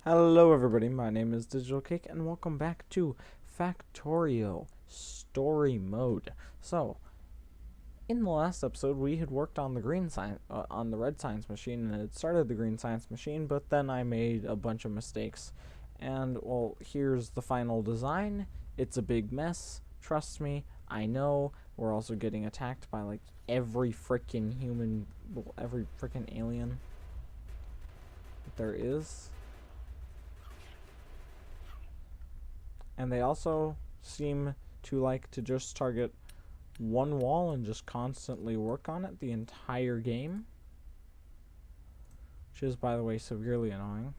Hello everybody, my name is Digital Cake and welcome back to Factorio Story Mode. So, in the last episode we had worked on the red science machine and it started the green science machine, but then I made a bunch of mistakes. And well, here's the final design. It's a big mess. Trust me, I know. We're also getting attacked by like every freaking alien that there is. And they also seem to like to just target one wall and just constantly work on it the entire game, which is, by the way, severely annoying.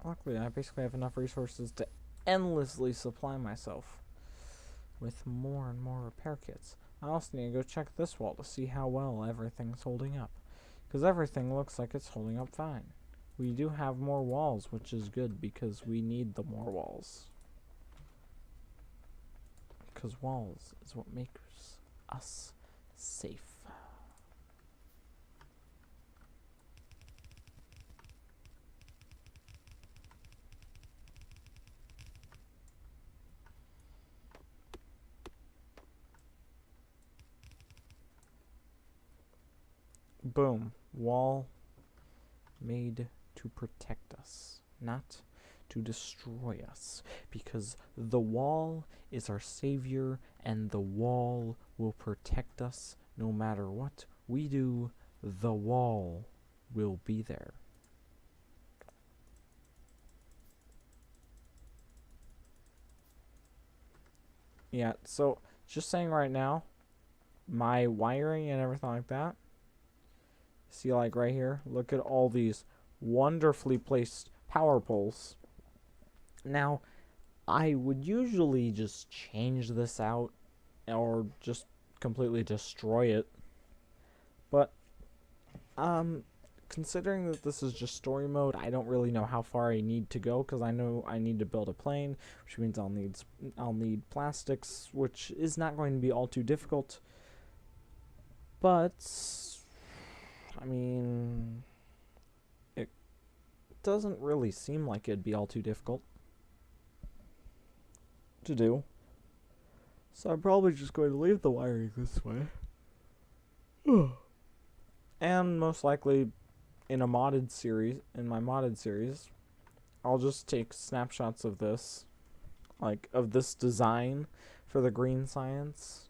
Luckily, I basically have enough resources to endlessly supply myself with more and more repair kits. I also need to go check this wall to see how well everything's holding up, because everything looks like it's holding up fine. We do have more walls, which is good because we need the more walls. Because walls is what makes us safe. Boom. Wall made to protect us, not to destroy us, because the wall is our savior and the wall will protect us no matter what we do. The wall will be there. Yeah, so just saying right now, my wiring and everything like that, see, like right here, look at all these wonderfully placed power poles. Now, I would usually just change this out or just completely destroy it. But, considering that this is just story mode, I don't really know how far I need to go, because I know I need to build a plane, which means I'll need plastics, which is not going to be all too difficult. But I mean, it doesn't really seem like it'd be all too difficult to do. So I'm probably just going to leave the wiring this way. And most likely in my modded series, I'll just take snapshots of this, like of this design for the green science.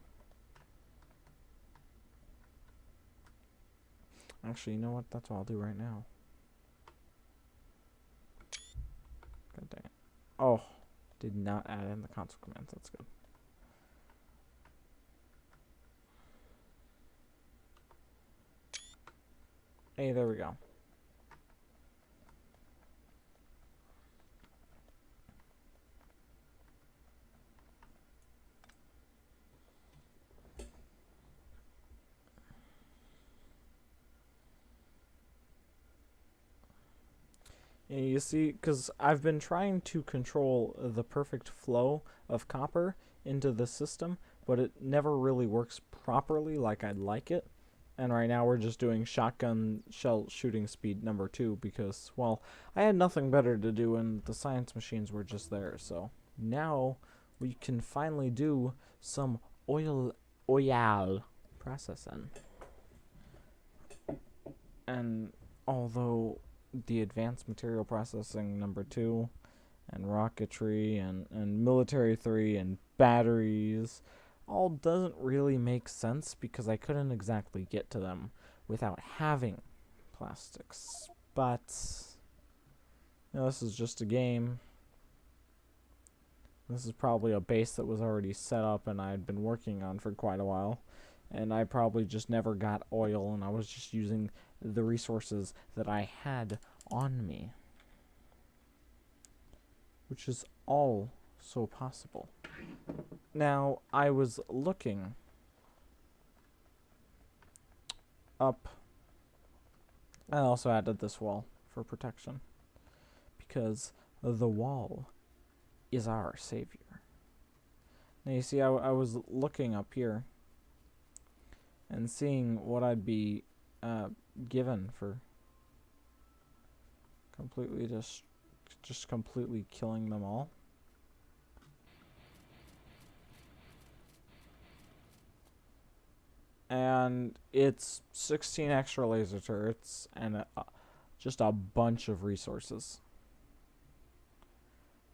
Actually, you know what? That's what I'll do right now. God dang it. Oh, did not add in the console commands. That's good. Hey, there we go. And you see, because I've been trying to control the perfect flow of copper into the system, but it never really works properly like I'd like it. And right now we're just doing shotgun shell shooting speed number 2 because, well, I had nothing better to do and the science machines were just there. So now we can finally do some oil processing. And although the advanced material processing number 2 and rocketry and military 3 and batteries all doesn't really make sense because I couldn't exactly get to them without having plastics. But this is just a game. This is probably a base that was already set up and I had been working on for quite a while, and I probably just never got oil and I was just using the resources that I had on me, which is all so possible. Now, I was looking up. I also added this wall for protection because the wall is our savior. Now you see, I was looking up here and seeing what I'd be given for completely just completely killing them all. And it's 16 extra laser turrets and just a bunch of resources.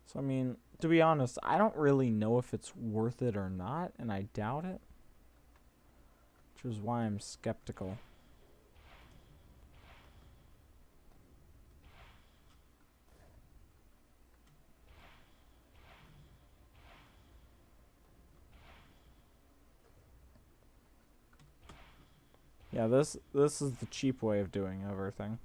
So, I mean, to be honest, I don't really know if it's worth it or not, and I doubt it. Which is why I'm skeptical. Yeah, this is the cheap way of doing everything.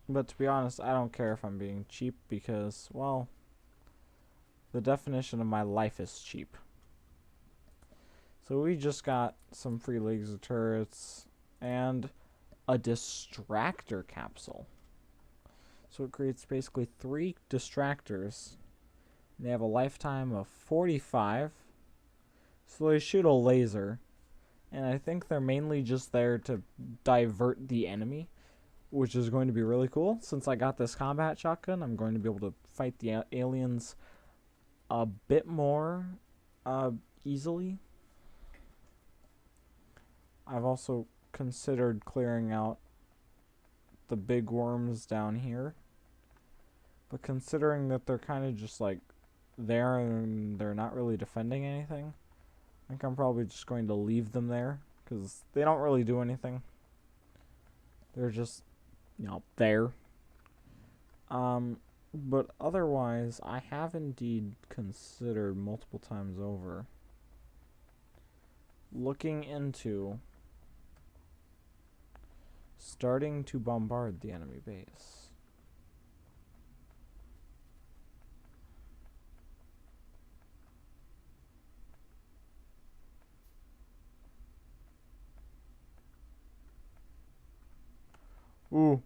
But to be honest, I don't care if I'm being cheap because, well, the definition of my life is cheap. So we just got some free laser turrets and a distractor capsule. So it creates basically 3 distractors. And they have a lifetime of 45. So they shoot a laser. And I think they're mainly just there to divert the enemy, which is going to be really cool. Since I got this combat shotgun, I'm going to be able to fight the aliens a bit more easily. I've also considered clearing out the big worms down here. But considering that they're kind of just like there and they're not really defending anything, I think I'm probably just going to leave them there because they don't really do anything. They're just, there. But otherwise, I have indeed considered multiple times over looking into starting to bombard the enemy base. Ooh.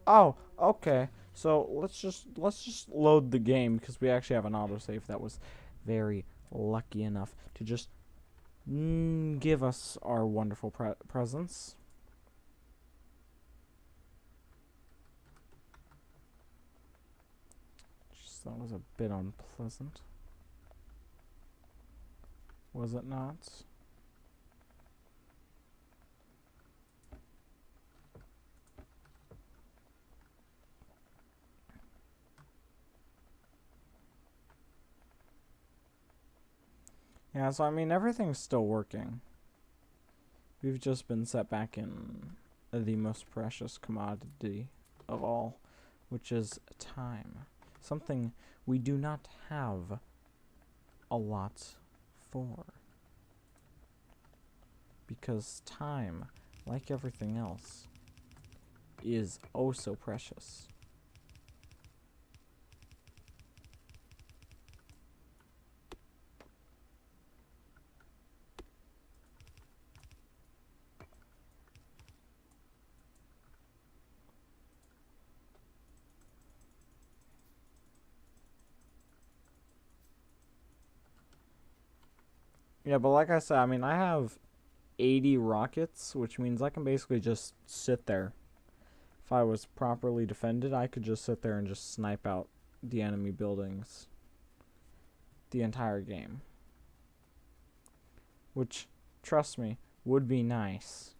Oh, okay. So let's just load the game because we actually have an autosave that was very lucky enough to just give us our wonderful presents. Just, that was a bit unpleasant. Was it not? Yeah, so I mean, everything's still working. We've just been set back in the most precious commodity of all, which is time. Something we do not have a lot for. Because time, like everything else, is oh so precious. Yeah, but like I said, I mean, I have 80 rockets, which means I can basically just sit there. If I was properly defended, I could just sit there and just snipe out the enemy buildings the entire game. Which, trust me, would be nice.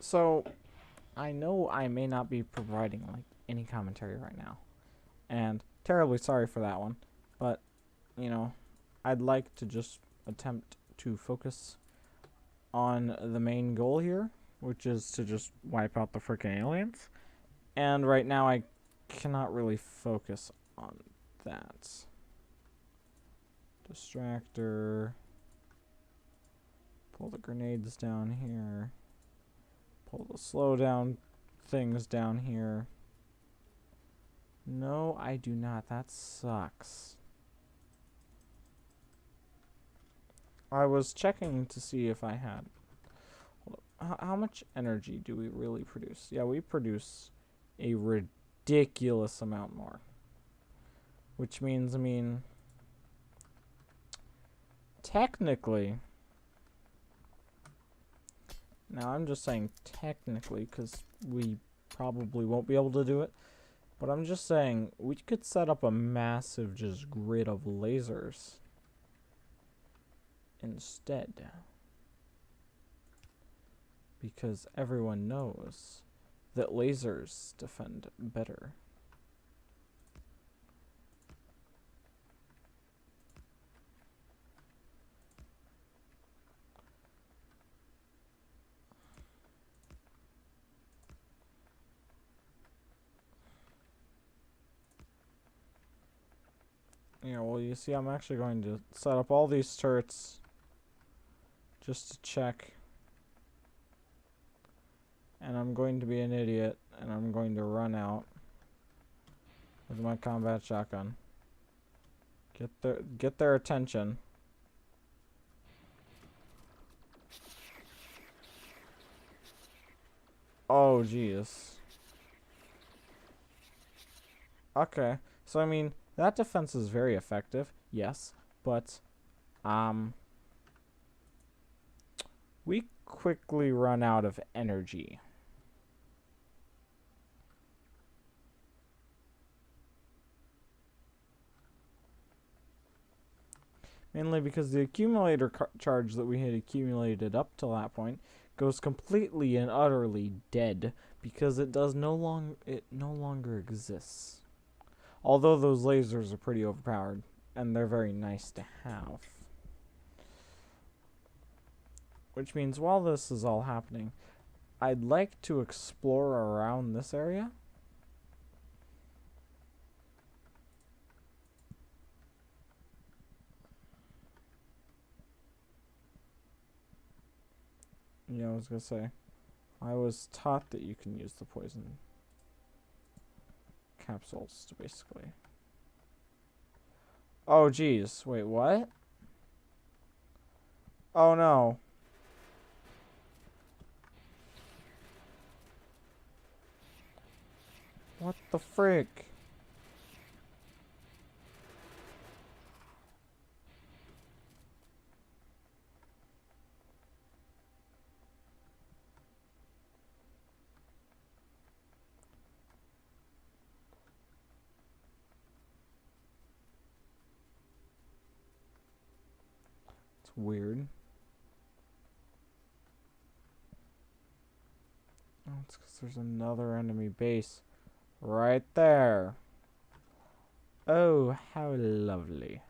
So, I know I may not be providing, like, any commentary right now. And terribly sorry for that one. But, you know, I'd like to just attempt to focus on the main goal here, which is to just wipe out the freaking aliens. And right now I cannot really focus on that. Distractor. Pull the grenades down here. Pull the slow down things down here. No, I do not. That sucks. I was checking to see if I had... How much energy do we really produce? Yeah, we produce a ridiculous amount more. Which means, I mean... Technically... Now, I'm just saying technically, because we probably won't be able to do it. But I'm just saying, we could set up a massive just grid of lasers instead. Because everyone knows that lasers defend better. Yeah, well, you see, I'm actually going to set up all these turrets just to check. And I'm going to be an idiot, and I'm going to run out with my combat shotgun. Get their attention. Oh, jeez. Okay, so I mean, that defense is very effective, yes, but, we quickly run out of energy. Mainly because the accumulator charge that we had accumulated up till that point goes completely and utterly dead because it no longer exists. Although those lasers are pretty overpowered and they're very nice to have. Which means while this is all happening, I'd like to explore around this area. Yeah, I was gonna say, I was taught that you can use the poison capsules to basically... Oh, geez. Wait, what? Oh, no. What the frick? It's weird. Oh, it's because there's another enemy base right there. Oh, how lovely.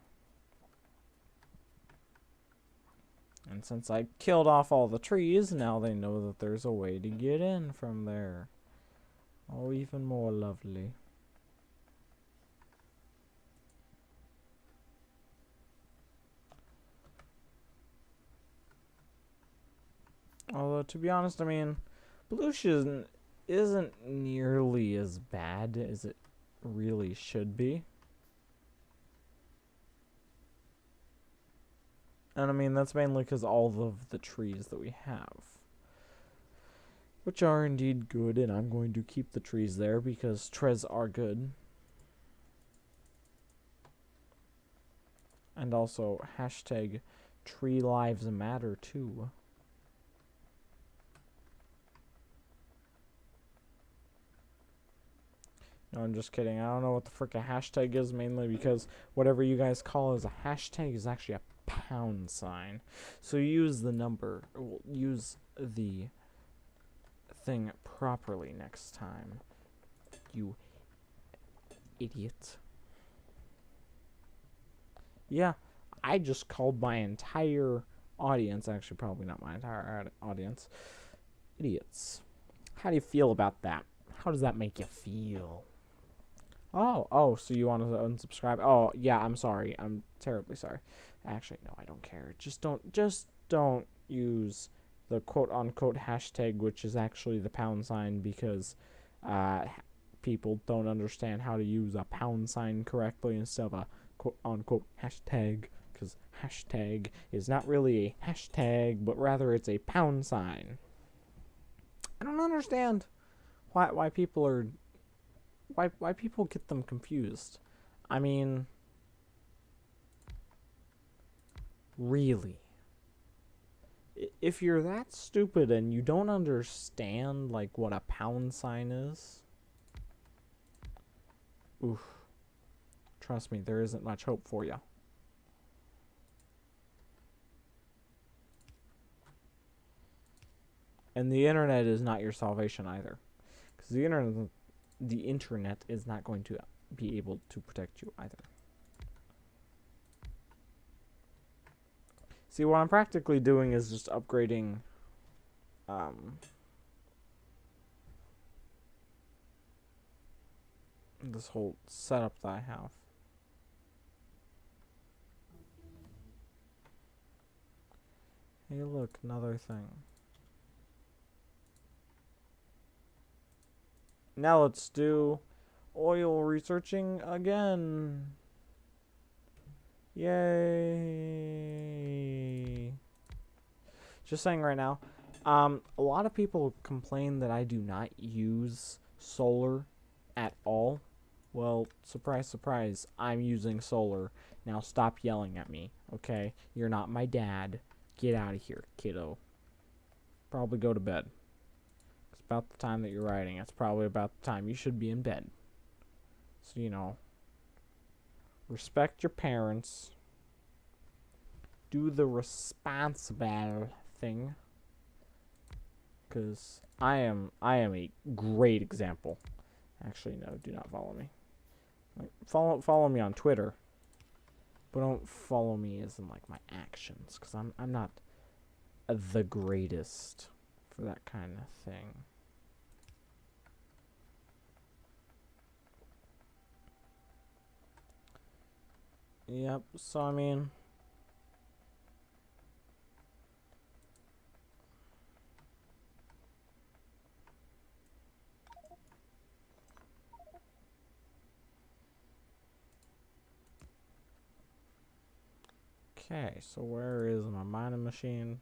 And since I killed off all the trees, now they know that there's a way to get in from there. Oh, even more lovely. Although, to be honest, I mean, pollution isn't nearly as bad as it really should be. And I mean, that's mainly because all of the trees that we have, which are indeed good, and I'm going to keep the trees there because trees are good. And also, hashtag tree lives matter too. No, I'm just kidding. I don't know what the frick a hashtag is, mainly because whatever you guys call as a hashtag is actually a pound sign. So use the number, use the thing properly next time, you idiot. Yeah, I just called my entire audience, actually probably not my entire audience, idiots. How do you feel about that? How does that make you feel? Oh, so you want to unsubscribe? Oh, yeah, I'm sorry. I'm terribly sorry. Actually, no, I don't care. Just don't use the quote-unquote hashtag, which is actually the pound sign, because people don't understand how to use a pound sign correctly instead of a quote-unquote hashtag, because hashtag is not really a hashtag, but rather it's a pound sign. I don't understand why people are why people get them confused. I mean, really. If you're that stupid and you don't understand like what a pound sign is, oof. Trust me, there isn't much hope for you. And the internet is not your salvation either, because the internet is not going to be able to protect you either. See, what I'm practically doing is just upgrading this whole setup that I have. Hey, look, another thing. Now let's do oil researching again. Yay. Just saying right now, a lot of people complain that I do not use solar at all. Well, surprise, surprise, I'm using solar. Now stop yelling at me, okay? You're not my dad. Get out of here, kiddo. Probably go to bed. It's about the time that you're writing. It's probably about the time you should be in bed. So, you know, respect your parents. Do the responsible thing. Because I am a great example. Actually, no, do not follow me. Like, follow me on Twitter. But don't follow me as in like my actions. Because I'm not the greatest for that kind of thing. Yep, so I mean, okay, so where is my mining machine?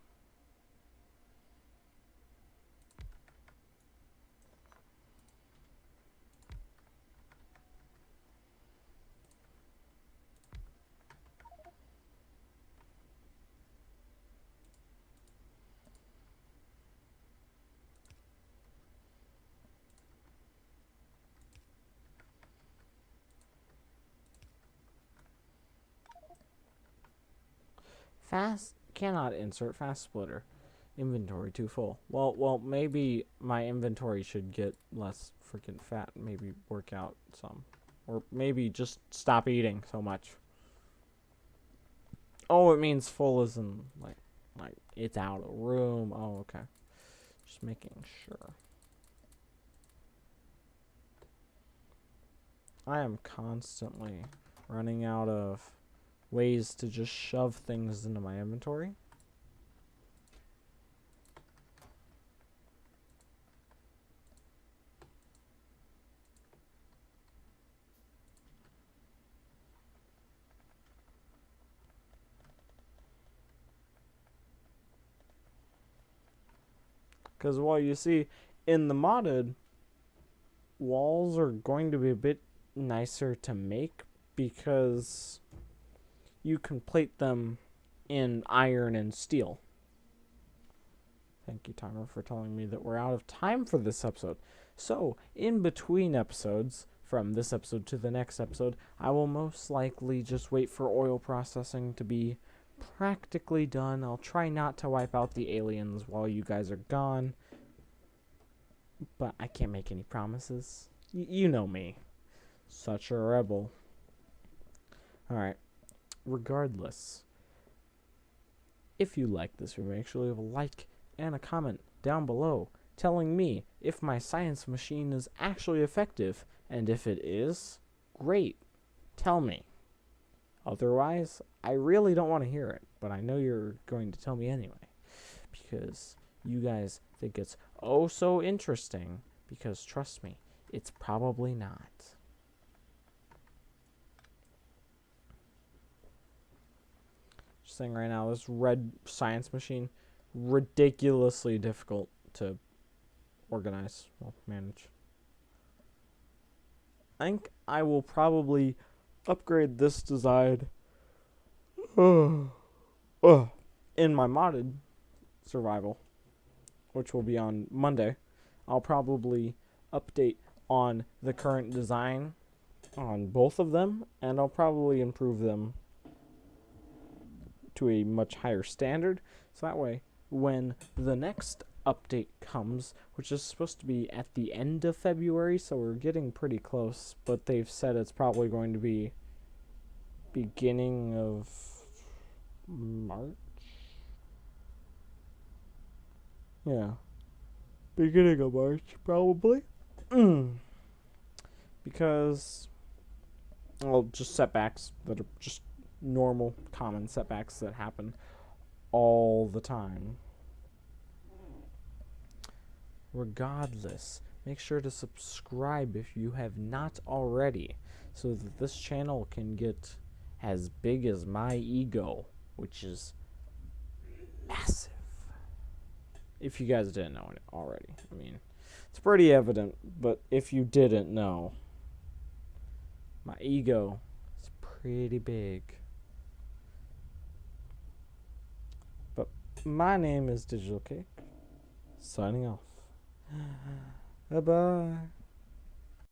Cannot insert fast splitter. Inventory too full. Well, maybe my inventory should get less freaking fat. Maybe work out some, or maybe just stop eating so much. Oh, it means full as in like it's out of room. Oh, okay. Just making sure. I am constantly running out of ways to just shove things into my inventory. Because, well, you see, in the modded, walls are going to be a bit nicer to make because you can plate them in iron and steel. Thank you, timer, for telling me that we're out of time for this episode. So, in between episodes, from this episode to the next episode, I will most likely just wait for oil processing to be practically done. I'll try not to wipe out the aliens while you guys are gone. but I can't make any promises. You know me. Such a rebel. Alright. Regardless, if you like this video, make sure to leave a like and a comment down below telling me if my science machine is actually effective, and if it is, great, tell me. Otherwise, I really don't want to hear it, but I know you're going to tell me anyway, because you guys think it's oh so interesting, because trust me, it's probably not. Just saying right now, this red science machine, ridiculously difficult to organize, well, manage. I think I will probably upgrade this design in my modded survival, which will be on Monday. I'll probably update on the current design on both of them, and I'll probably improve them to a much higher standard, so that way when the next update comes, which is supposed to be at the end of February, so we're getting pretty close, but they've said it's probably going to be beginning of March. Yeah, beginning of March probably. Because, well, just setbacks that are just normal, common setbacks that happen all the time. Regardless, make sure to subscribe if you have not already, so that this channel can get as big as my ego, which is massive. If you guys didn't know it already. I mean, it's pretty evident, but if you didn't know, my ego is pretty big. But my name is Digital Cake, signing off. Bye-bye.